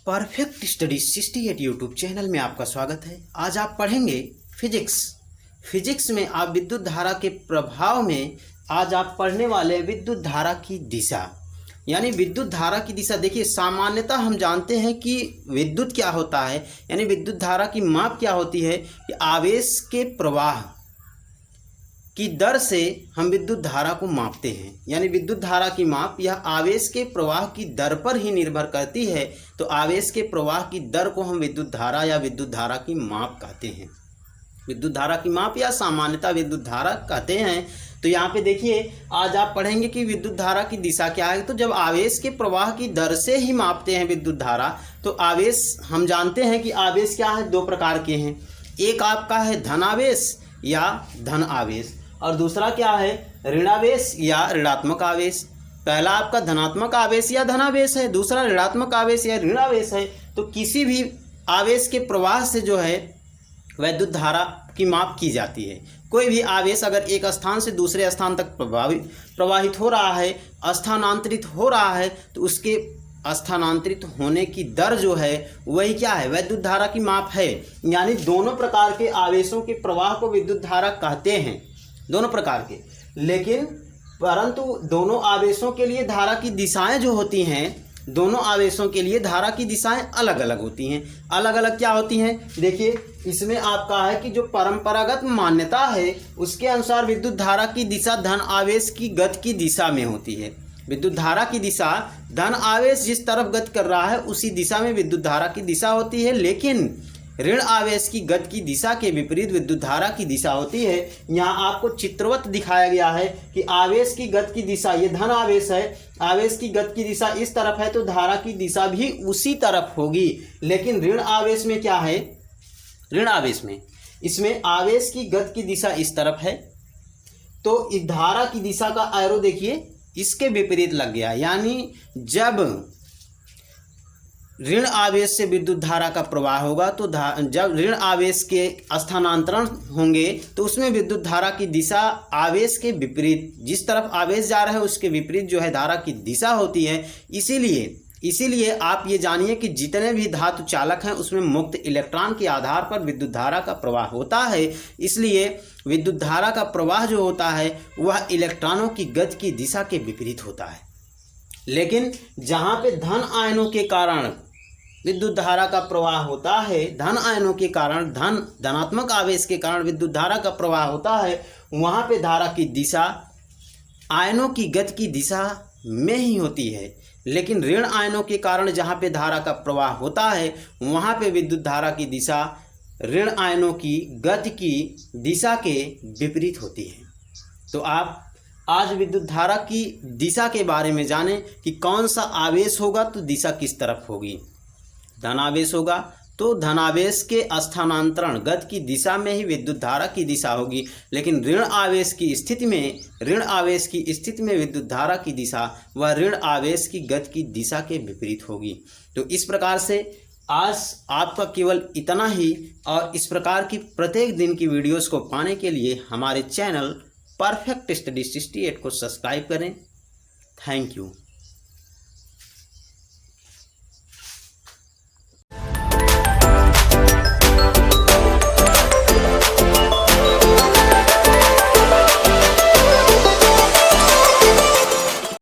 Perfect study 68 YouTube channel में आपका स्वागत है। आज आप पढ़ेंगे फिजिक्स में आप विद्युत धारा के प्रभाव में आज आप पढ़ने वाले विद्युत धारा की दिशा, यानी विद्युत धारा की दिशा। देखिए, सामान्यतः हम जानते हैं कि विद्युत क्या होता है, यानी विद्युत धारा की माप क्या होती है कि आवेश के प्रवाह की दर से हम विद्युत धारा को मापते हैं। यानी विद्युत धारा की माप यह आवेश के प्रवाह की दर पर ही निर्भर करती है। तो आवेश के प्रवाह की दर को हम विद्युत धारा या विद्युत धारा की माप कहते हैं। विद्युत धारा की माप या सामान्यतः विद्युत धारा कहते हैं। तो यहाँ पे देखिए, आज आप पढ़ेंगे कि विद्युत धारा की दिशा क्या है। तो जब आवेश के प्रवाह की दर से ही मापते हैं विद्युत धारा, तो आवेश हम जानते हैं कि आवेश क्या है, दो प्रकार के हैं। एक आपका है धनावेश या धन आवेश, और दूसरा क्या है, ऋणावेश या ऋणात्मक आवेश। पहला आपका धनात्मक आवेश या धनावेश है, दूसरा ऋणात्मक आवेश या ऋणावेश है। तो किसी भी आवेश के प्रवाह से जो है विद्युत धारा की माप की जाती है। कोई भी आवेश अगर एक स्थान से दूसरे स्थान तक प्रवाहित हो रहा है, स्थानांतरित हो रहा है, तो उसके स्थानांतरित होने की दर जो है वही क्या है, विद्युत धारा की माप है। यानी दोनों प्रकार के आवेशों के प्रवाह को विद्युत धारा कहते हैं, दोनों प्रकार के। लेकिन परंतु दोनों आवेशों के लिए धारा की दिशाएं जो होती हैं, दोनों आवेशों के लिए धारा की दिशाएं अलग अलग होती हैं। अलग अलग क्या होती हैं, देखिए इसमें आपका है कि जो परंपरागत मान्यता है उसके अनुसार विद्युत धारा की दिशा धन आवेश की गति की दिशा में होती है। विद्युत धारा की दिशा धन आवेश जिस तरफ गति कर रहा है उसी दिशा में विद्युत धारा की दिशा होती है। लेकिन ऋण आवेश की गति की दिशा के विपरीत विद्युत धारा की दिशा होती है। यहाँ आपको चित्रवत दिखाया गया है कि आवेश की गति की दिशा, ये धन आवेश है, आवेश की गति की दिशा इस तरफ है, तो धारा की दिशा भी उसी तरफ होगी। लेकिन ऋण आवेश में क्या है, ऋण आवेश में इसमें आवेश की गति की दिशा इस तरफ है, तो इस धारा की दिशा का एरो देखिए इसके विपरीत लग गया। यानी जब ऋण आवेश से विद्युत धारा का प्रवाह होगा, तो जब ऋण आवेश के स्थानांतरण होंगे तो उसमें विद्युत धारा की दिशा आवेश के विपरीत, जिस तरफ आवेश जा रहा है उसके विपरीत जो है धारा की दिशा होती है। इसीलिए आप ये जानिए कि जितने भी धातु चालक हैं उसमें मुक्त इलेक्ट्रॉन के आधार पर विद्युत धारा का प्रवाह होता है। इसलिए विद्युत धारा का प्रवाह जो होता है वह इलेक्ट्रॉनों की गति की दिशा के विपरीत होता है। लेकिन जहाँ पे धन आयनों के कारण विद्युत धारा का प्रवाह होता है, धन आयनों के कारण, धनात्मक आवेश के कारण विद्युत धारा का प्रवाह होता है, वहाँ पे धारा की दिशा आयनों की गति की दिशा में ही होती है। लेकिन ऋण आयनों के कारण जहाँ पे धारा का प्रवाह होता है वहाँ पे विद्युत धारा की दिशा ऋण आयनों की गति की दिशा के विपरीत होती है। तो आप आज विद्युत धारा की दिशा के बारे में जानें कि कौन सा आवेश होगा तो दिशा किस तरफ होगी। धनावेश होगा तो धनावेश के स्थानांतरण गति की दिशा में ही विद्युत धारा की दिशा होगी। लेकिन ऋण आवेश की स्थिति में विद्युत धारा की दिशा वह ऋण आवेश की गति की दिशा के विपरीत होगी। तो इस प्रकार से आज आपका केवल इतना ही, और इस प्रकार की प्रत्येक दिन की वीडियोस को पाने के लिए हमारे चैनल परफेक्ट स्टडी 68 को सब्सक्राइब करें। Thank you.